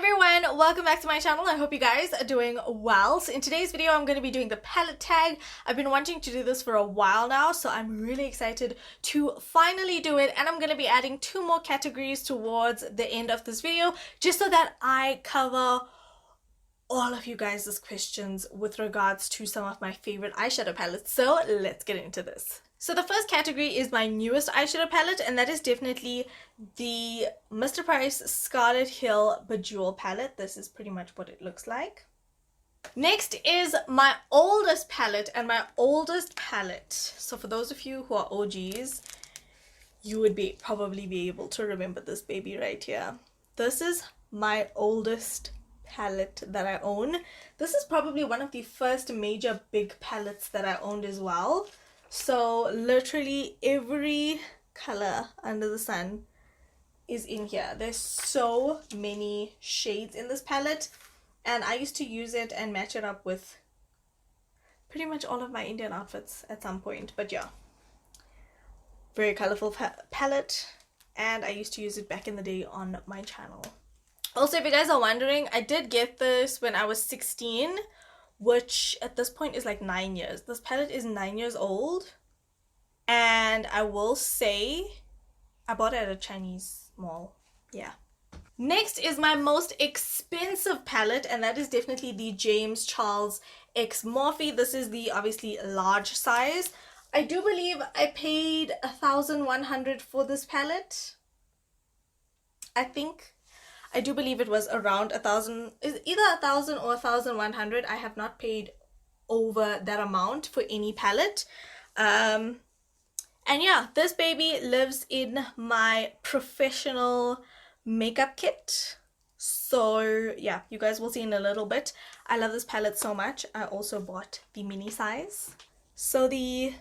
everyone, welcome back to my channel. I hope you guys are doing well. So in today's video I'm going to be doing the palette tag. I've been wanting to do this for a while now, so I'm really excited to finally do it, and I'm going to be adding 2 more categories towards the end of this video just so that I cover all of you guys' questions with regards to some of my favorite eyeshadow palettes. So let's get into this. So the first category is my newest eyeshadow palette, and that is definitely the Mr. Price Scarlet Hill Bejeweled palette. This is pretty much what it looks like. Next is my oldest palette, and my oldest palette, so for those of you who are OGs, you would probably be able to remember this baby right here. This is my oldest palette that I own. This is probably one of the first major big palettes that I owned as well. So literally every color under the sun is in here. There's so many shades in this palette, and I used to use it and match it up with pretty much all of my Indian outfits at some point. But yeah, very colorful palette, and I used to use it back in the day on my channel. Also, if you guys are wondering, I did get this when I was 16, which at this point is like 9 years. This palette is 9 years old, and I will say I bought it at a Chinese mall. Yeah. Next is my most expensive palette, and that is definitely the James Charles X Morphe. This is the obviously large size. I do believe I paid 1,100 for this palette. I do believe it was around 1,000, either 1,000 or 1,100. I have not paid over that amount for any palette. And yeah, this baby lives in my professional makeup kit. So yeah, you guys will see in a little bit. I love this palette so much. I also bought the mini size. So the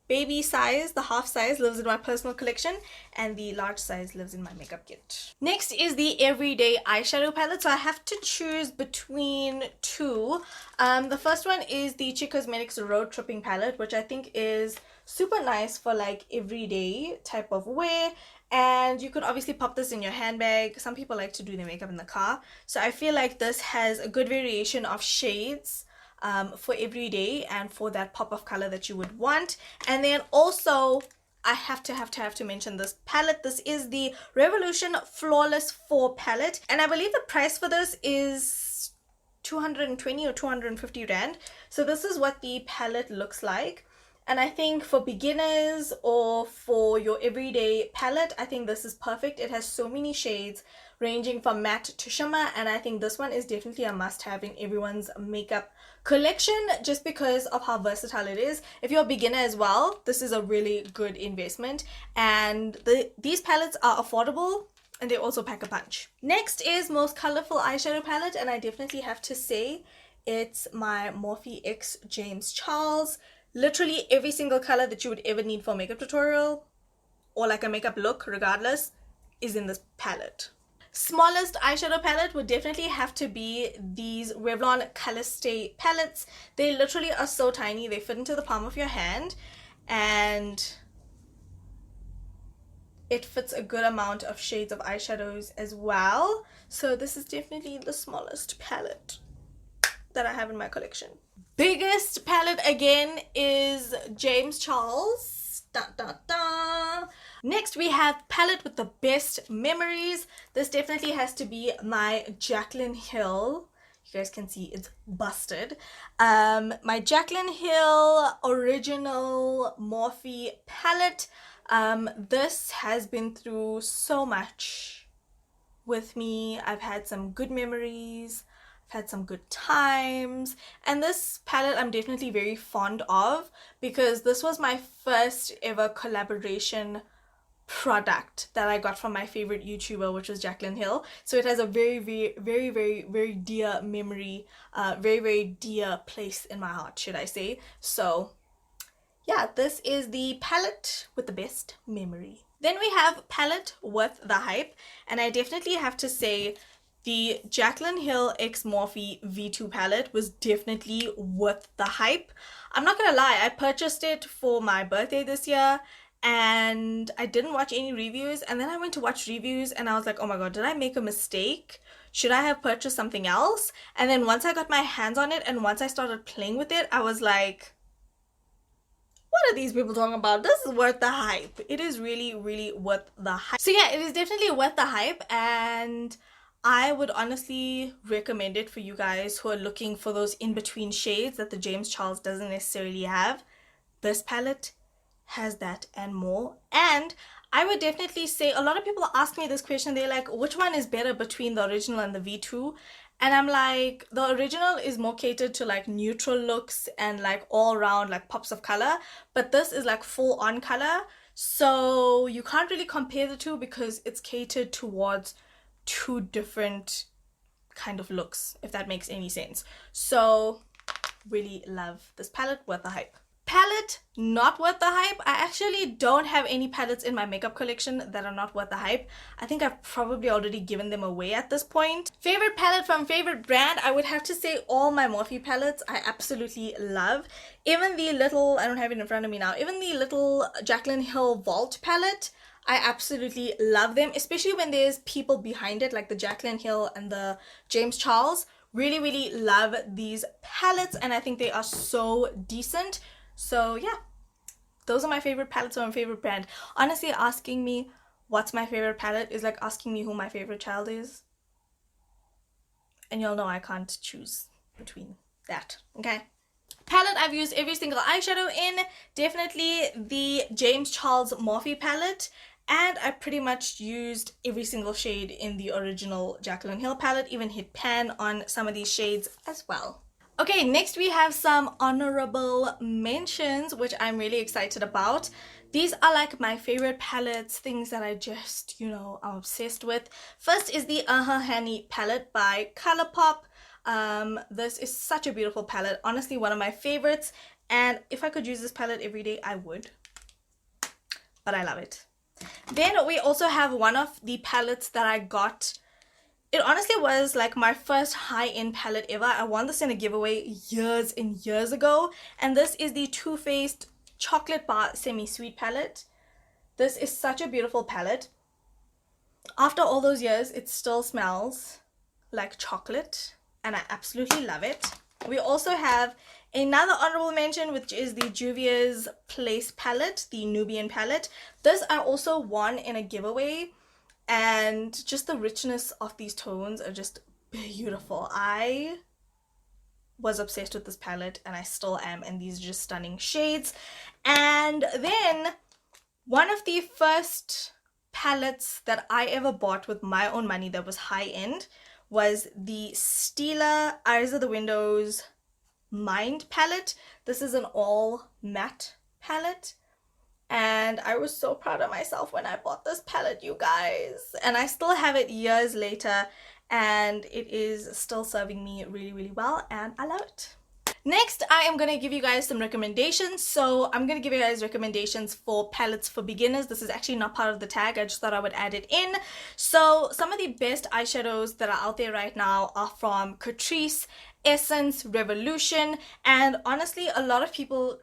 baby size, the half size, lives in my personal collection, and the large size lives in my makeup kit. Next is the everyday eyeshadow palette. So I have to choose between 2. The first one is the Chic Cosmetics Road Tripping palette, which I think is super nice for like everyday type of wear, and you could obviously pop this in your handbag. Some people like to do their makeup in the car, so I feel like this has a good variation of shades for every day and for that pop of color that you would want. And then also I have to mention this palette. This is the Revolution Flawless 4 palette, and I believe the price for this is 220 or 250 rand. So this is what the palette looks like, and I think for beginners or for your everyday palette, I think this is perfect. It has so many shades ranging from matte to shimmer, and I think this one is definitely a must-have in everyone's makeup collection just because of how versatile it is. If you're a beginner as well, this is a really good investment, and these palettes are affordable and they also pack a punch. Next is most colorful eyeshadow palette, and I definitely have to say it's my Morphe X James Charles. Literally every single color that you would ever need for a makeup tutorial or like a makeup look regardless is in this palette. Smallest eyeshadow palette would definitely have to be these Revlon Colorstay palettes. They literally are so tiny, they fit into the palm of your hand, and it fits a good amount of shades of eyeshadows as well. So this is definitely the smallest palette that I have in my collection. Biggest palette again is James Charles. Next we have palette with the best memories. This definitely has to be my Jaclyn Hill. You guys can see it's busted. My Jaclyn Hill original Morphe palette. This has been through so much with me. I've had some good memories, I've had some good times, and this palette I'm definitely very fond of because this was my first ever collaboration product that I got from my favorite YouTuber, which was Jaclyn Hill. So it has a very dear memory, very dear place in my heart, should I say. So yeah, this is the palette with the best memory. Then we have palette with the hype, and I definitely have to say the Jaclyn Hill X Morphe V2 palette was definitely worth the hype. I'm not gonna lie, I purchased it for my birthday this year, and I didn't watch any reviews, and then I went to watch reviews and I was like, oh my god, did I make a mistake should I have purchased something else? And then once I got my hands on it and once I started playing with it, I was like, what are these people talking about? This is worth the hype. It is really, really worth the hype. So yeah, it is definitely worth the hype, and I would honestly recommend it for you guys who are looking for those in-between shades that the James Charles doesn't necessarily have. This palette has that and more. And I would definitely say, a lot of people ask me this question, they're like, which one is better between the original and the V2? And I'm like, the original is more catered to like neutral looks and like all around like pops of color, but this is like full on color, so you can't really compare the two because it's catered towards two different kind of looks, if that makes any sense. So really love this palette, worth the hype. Palette not worth the hype. I actually don't have any palettes in my makeup collection that are not worth the hype. I think I've probably already given them away at this point. Favorite palette from favorite brand, I would have to say all my Morphe palettes I absolutely love. Even the little, I don't have it in front of me now, even the little Jaclyn Hill Vault palette, I absolutely love them, especially when there's people behind it like the Jaclyn Hill and the James Charles. Really, really love these palettes and I think they are so decent. So yeah, those are my favorite palettes from my favorite brand. Honestly, asking me what's my favorite palette is like asking me who my favorite child is. And you'll know I can't choose between that, okay? Palette I've used every single eyeshadow in, definitely the James Charles Morphe palette. And I pretty much used every single shade in the original Jaclyn Hill palette, even hit pan on some of these shades as well. Okay, next we have some honorable mentions, which I'm really excited about. These are like my favorite palettes, things that I just, you know, I'm obsessed with. First is the Honey palette by Colourpop. This is such a beautiful palette, honestly one of my favorites, and if I could use this palette every day, I would. But I love it. Then we also have one of the palettes that I got. It honestly was like my first high-end palette ever. I won this in a giveaway years and years ago. And this is the Too Faced Chocolate Bar Semi-Sweet palette. This is such a beautiful palette. After all those years, it still smells like chocolate. And I absolutely love it. We also have another honorable mention, which is the Juvia's Place palette, the Nubian palette. This I also won in a giveaway. And just the richness of these tones are just beautiful. I was obsessed with this palette and I still am, and these are just stunning shades. And then one of the first palettes that I ever bought with my own money that was high-end was the Stila Eyes of the Windows Mind palette. This is an all matte palette. And I was so proud of myself when I bought this palette, you guys. And I still have it years later, and it is still serving me really, really well, and I love it. Next, I am going to give you guys some recommendations. So I'm going to give you guys recommendations for palettes for beginners. This is actually not part of the tag. I just thought I would add it in. So some of the best eyeshadows that are out there right now are from Catrice, Essence, Revolution, and honestly, a lot of people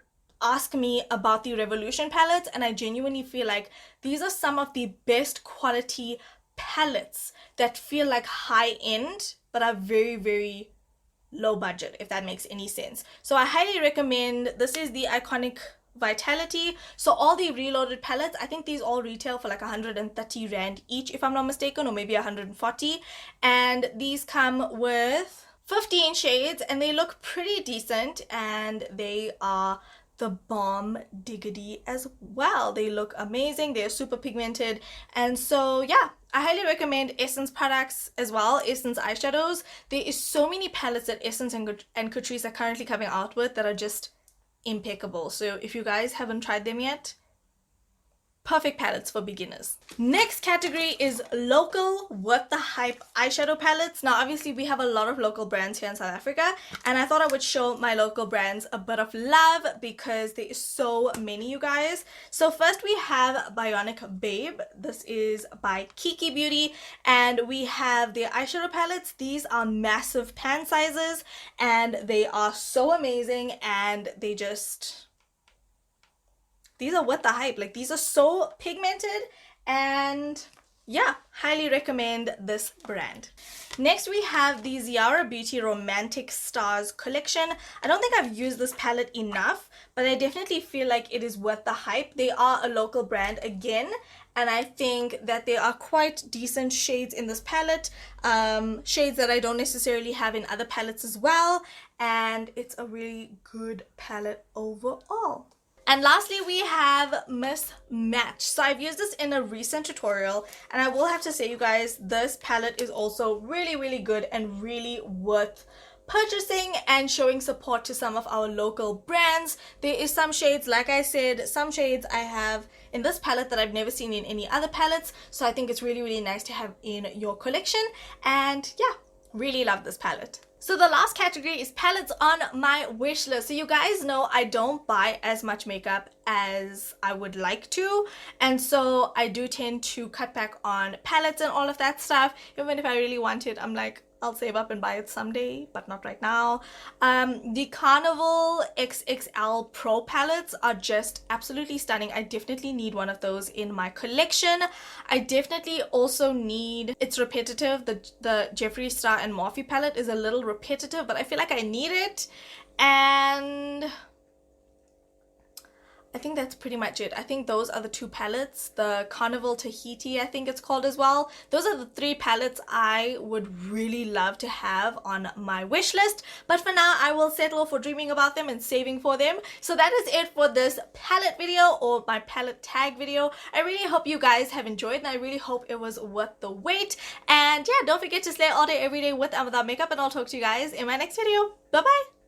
ask me about the Revolution palettes, and I genuinely feel like these are some of the best quality palettes that feel like high-end but are very, very low budget, if that makes any sense. So I highly recommend, this is the Iconic Vitality. So all the Reloaded palettes, I think these all retail for like 130 Rand each, if I'm not mistaken, or maybe 140. And these come with 15 shades and they look pretty decent, and they are the bomb diggity as well. They look amazing. They're super pigmented. And so yeah, I highly recommend Essence products as well, Essence eyeshadows. There is so many palettes that Essence and Catrice are currently coming out with that are just impeccable. So if you guys haven't tried them yet, perfect palettes for beginners. Next category is local worth the hype eyeshadow palettes. Now obviously we have a lot of local brands here in South Africa, and I thought I would show my local brands a bit of love because there is so many, you guys. So first we have Bionic Babe. This is by Kiki Beauty, and we have their eyeshadow palettes. These are massive pan sizes and they are so amazing, and they just, these are worth the hype. Like, these are so pigmented and yeah, highly recommend this brand. Next we have the Ziara Beauty Romantic Stars collection. I don't think I've used this palette enough, but I definitely feel like it is worth the hype. They are a local brand again, and I think that there are quite decent shades in this palette, shades that I don't necessarily have in other palettes as well, and it's a really good palette overall. And lastly, we have Mismatch. So I've used this in a recent tutorial, and I will have to say, you guys, this palette is also really, really good and really worth purchasing and showing support to some of our local brands. There is some shades, like I said, some shades I have in this palette that I've never seen in any other palettes. So I think it's really, really nice to have in your collection. And yeah, really love this palette. So the last category is palettes on my wish list. So you guys know I don't buy as much makeup as I would like to, and so I do tend to cut back on palettes and all of that stuff. Even if I really want it, I'm like, I'll save up and buy it someday, but not right now. The Carnival XXL Pro palettes are just absolutely stunning. I definitely need one of those in my collection. I definitely also need, it's repetitive, the Jeffree Star and Morphe palette is a little repetitive, but I feel like I need it. And I think that's pretty much it. I think those are the two palettes. The Carnival Tahiti, I think it's called as well. Those are the three palettes I would really love to have on my wish list. But for now, I will settle for dreaming about them and saving for them. So that is it for this palette video, or my palette tag video. I really hope you guys have enjoyed, and I really hope it was worth the wait. And yeah, don't forget to slay all day, every day with and without makeup, and I'll talk to you guys in my next video. Bye-bye!